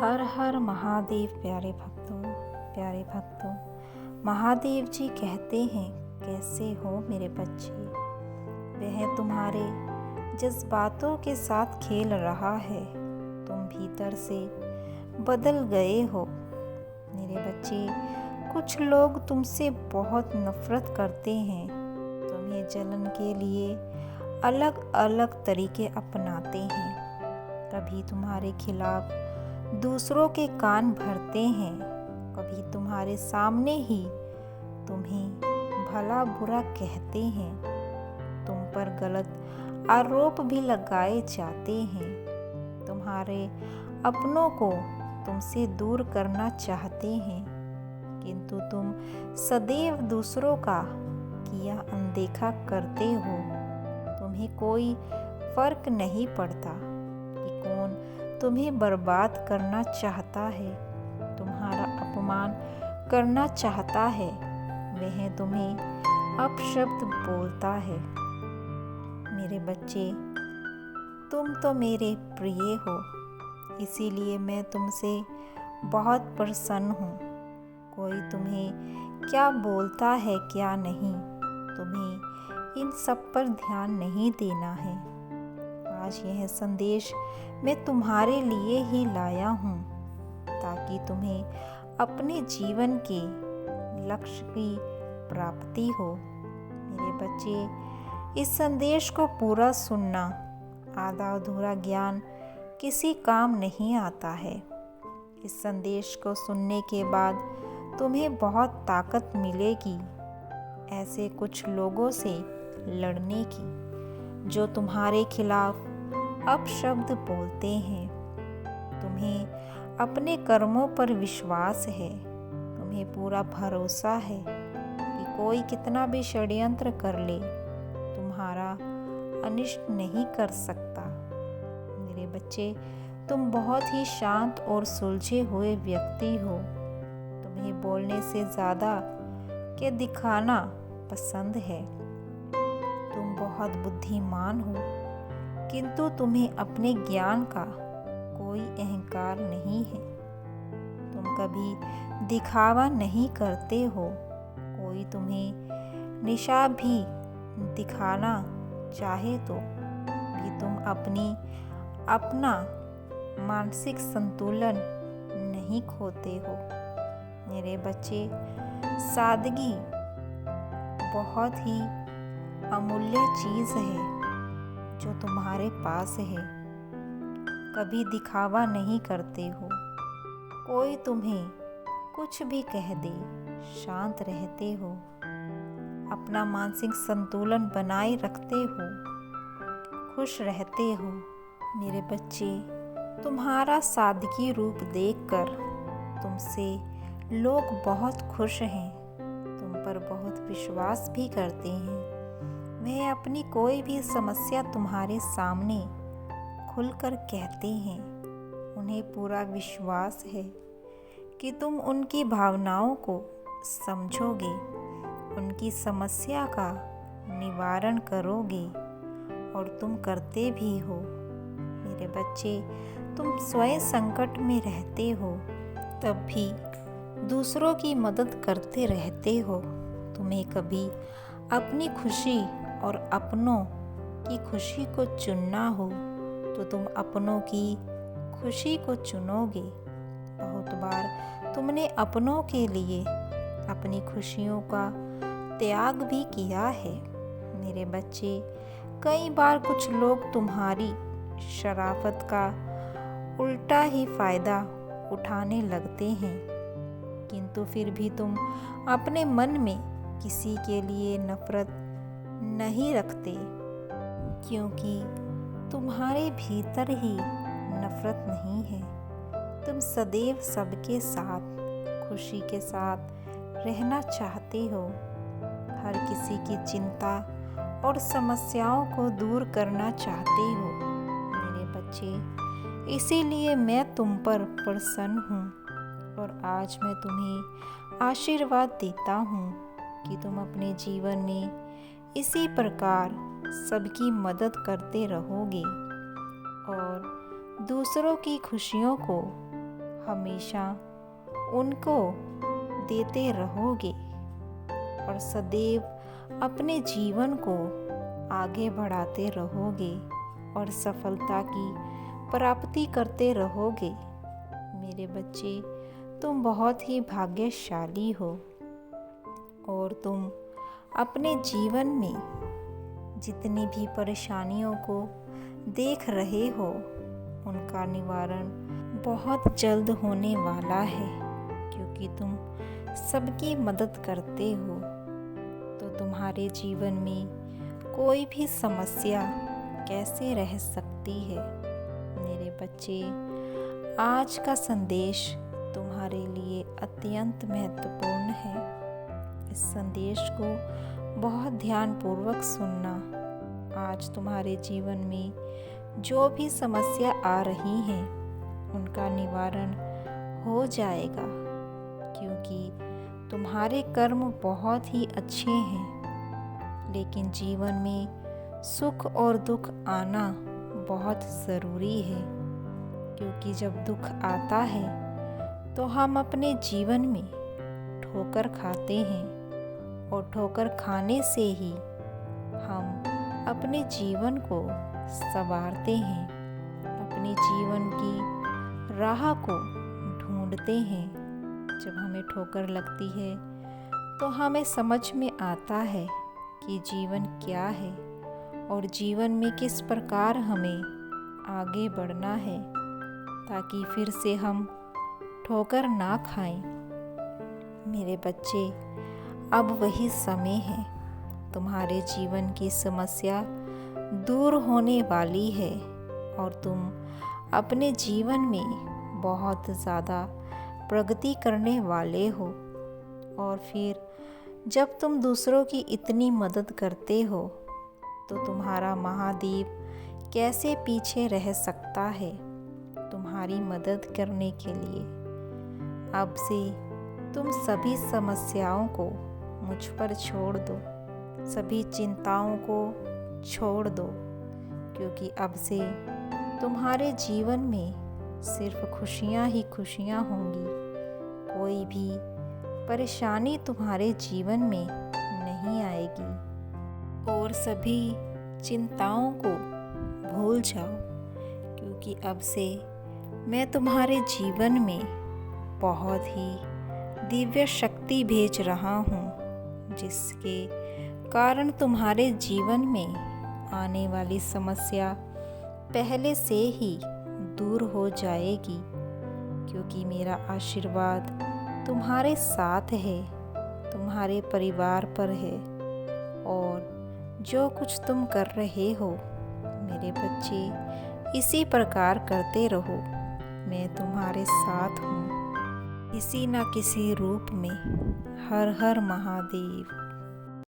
हर हर महादेव। प्यारे भक्तों, महादेव जी कहते हैं, कैसे हो मेरे बच्चे। वह तुम्हारे जज्बातों के साथ खेल रहा है। तुम भीतर से बदल गए हो मेरे बच्चे। कुछ लोग तुमसे बहुत नफरत करते हैं। तुम्हें जलन के लिए अलग अलग तरीके अपनाते हैं। कभी तुम्हारे खिलाफ दूसरों के कान भरते हैं, कभी तुम्हारे सामने ही तुम्हें भला बुरा कहते हैं। तुम पर गलत आरोप भी लगाए जाते हैं। तुम्हारे अपनों को तुमसे दूर करना चाहते हैं, किंतु तुम सदैव दूसरों का किया अनदेखा करते हो। तुम्हें कोई फर्क नहीं पड़ता कि कौन तुम्हें बर्बाद करना चाहता है, तुम्हारा अपमान करना चाहता है। वह तुम्हें अपशब्द बोलता है। मेरे बच्चे, तुम तो मेरे प्रिय हो, इसीलिए मैं तुमसे बहुत प्रसन्न हूँ। कोई तुम्हें क्या बोलता है क्या नहीं, तुम्हें इन सब पर ध्यान नहीं देना है। आज यह संदेश मैं तुम्हारे लिए ही लाया हूँ, ताकि तुम्हें अपने जीवन के लक्ष्य की प्राप्ति हो। मेरे बच्चे, इस संदेश को पूरा सुनना। आधा अधूरा ज्ञान किसी काम नहीं आता है। इस संदेश को सुनने के बाद तुम्हें बहुत ताकत मिलेगी ऐसे कुछ लोगों से लड़ने की, जो तुम्हारे खिलाफ अपशब्द बोलते हैं। तुम्हें अपने कर्मों पर विश्वास है। तुम्हें पूरा भरोसा है कि कोई कितना भी षड्यंत्र कर ले, तुम्हारा अनिष्ट नहीं कर सकता। मेरे बच्चे, तुम बहुत ही शांत और सुलझे हुए व्यक्ति हो। तुम्हें बोलने से ज़्यादा के दिखाना पसंद है। तुम बहुत बुद्धिमान हो, किंतु तुम्हें अपने ज्ञान का कोई अहंकार नहीं है। तुम कभी दिखावा नहीं करते हो। कोई तुम्हें निशा भी दिखाना चाहे तो भी तुम अपना मानसिक संतुलन नहीं खोते हो। मेरे बच्चे, सादगी बहुत ही अमूल्य चीज़ है जो तुम्हारे पास है। कभी दिखावा नहीं करते हो। कोई तुम्हें कुछ भी कह दे, शांत रहते हो। अपना मानसिक संतुलन बनाए रखते हो, खुश रहते हो। मेरे बच्चे, तुम्हारा सादगी रूप देखकर तुमसे लोग बहुत खुश हैं। तुम पर बहुत विश्वास भी करते हैं। वह अपनी कोई भी समस्या तुम्हारे सामने खुलकर कहते हैं। उन्हें पूरा विश्वास है कि तुम उनकी भावनाओं को समझोगे, उनकी समस्या का निवारण करोगे, और तुम करते भी हो। मेरे बच्चे, तुम स्वयं संकट में रहते हो, तब भी दूसरों की मदद करते रहते हो। तुम्हें कभी अपनी खुशी और अपनों की खुशी को चुनना हो तो तुम अपनों की खुशी को चुनोगे। बहुत बार तुमने अपनों के लिए अपनी खुशियों का त्याग भी किया है। मेरे बच्चे, कई बार कुछ लोग तुम्हारी शराफत का उल्टा ही फायदा उठाने लगते हैं, किंतु फिर भी तुम अपने मन में किसी के लिए नफरत नहीं रखते, क्योंकि तुम्हारे भीतर ही नफरत नहीं है। तुम सदैव सबके साथ खुशी के साथ रहना चाहते हो। हर किसी की चिंता और समस्याओं को दूर करना चाहते हो। मेरे बच्चे, इसीलिए मैं तुम पर प्रसन्न हूँ, और आज मैं तुम्हें आशीर्वाद देता हूँ कि तुम अपने जीवन में इसी प्रकार सबकी मदद करते रहोगे और दूसरों की खुशियों को हमेशा उनको देते रहोगे और सदैव अपने जीवन को आगे बढ़ाते रहोगे और सफलता की प्राप्ति करते रहोगे। मेरे बच्चे, तुम बहुत ही भाग्यशाली हो और तुम अपने जीवन में जितनी भी परेशानियों को देख रहे हो उनका निवारण बहुत जल्द होने वाला है, क्योंकि तुम सबकी मदद करते हो। तो तुम्हारे जीवन में कोई भी समस्या कैसे रह सकती है? मेरे बच्चे, आज का संदेश तुम्हारे लिए अत्यंत महत्वपूर्ण है। इस संदेश को बहुत ध्यानपूर्वक सुनना। आज तुम्हारे जीवन में जो भी समस्या आ रही हैं उनका निवारण हो जाएगा, क्योंकि तुम्हारे कर्म बहुत ही अच्छे हैं। लेकिन जीवन में सुख और दुख आना बहुत ज़रूरी है, क्योंकि जब दुख आता है तो हम अपने जीवन में ठोकर खाते हैं और ठोकर खाने से ही हम अपने जीवन को संवारते हैं, अपने जीवन की राह को ढूंढते हैं। जब हमें ठोकर लगती है तो हमें समझ में आता है कि जीवन क्या है और जीवन में किस प्रकार हमें आगे बढ़ना है, ताकि फिर से हम ठोकर ना खाएं। मेरे बच्चे, अब वही समय है, तुम्हारे जीवन की समस्या दूर होने वाली है और तुम अपने जीवन में बहुत ज़्यादा प्रगति करने वाले हो। और फिर जब तुम दूसरों की इतनी मदद करते हो तो तुम्हारा महादेव कैसे पीछे रह सकता है तुम्हारी मदद करने के लिए। अब से तुम सभी समस्याओं को मुझ पर छोड़ दो, सभी चिंताओं को छोड़ दो, क्योंकि अब से तुम्हारे जीवन में सिर्फ खुशियाँ ही खुशियाँ होंगी। कोई भी परेशानी तुम्हारे जीवन में नहीं आएगी और सभी चिंताओं को भूल जाओ, क्योंकि अब से मैं तुम्हारे जीवन में बहुत ही दिव्य शक्ति भेज रहा हूँ, जिसके कारण तुम्हारे जीवन में आने वाली समस्या पहले से ही दूर हो जाएगी, क्योंकि मेरा आशीर्वाद तुम्हारे साथ है, तुम्हारे परिवार पर है। और जो कुछ तुम कर रहे हो मेरे बच्चे, इसी प्रकार करते रहो। मैं तुम्हारे साथ हूँ, किसी न किसी रूप में। हर हर महादेव।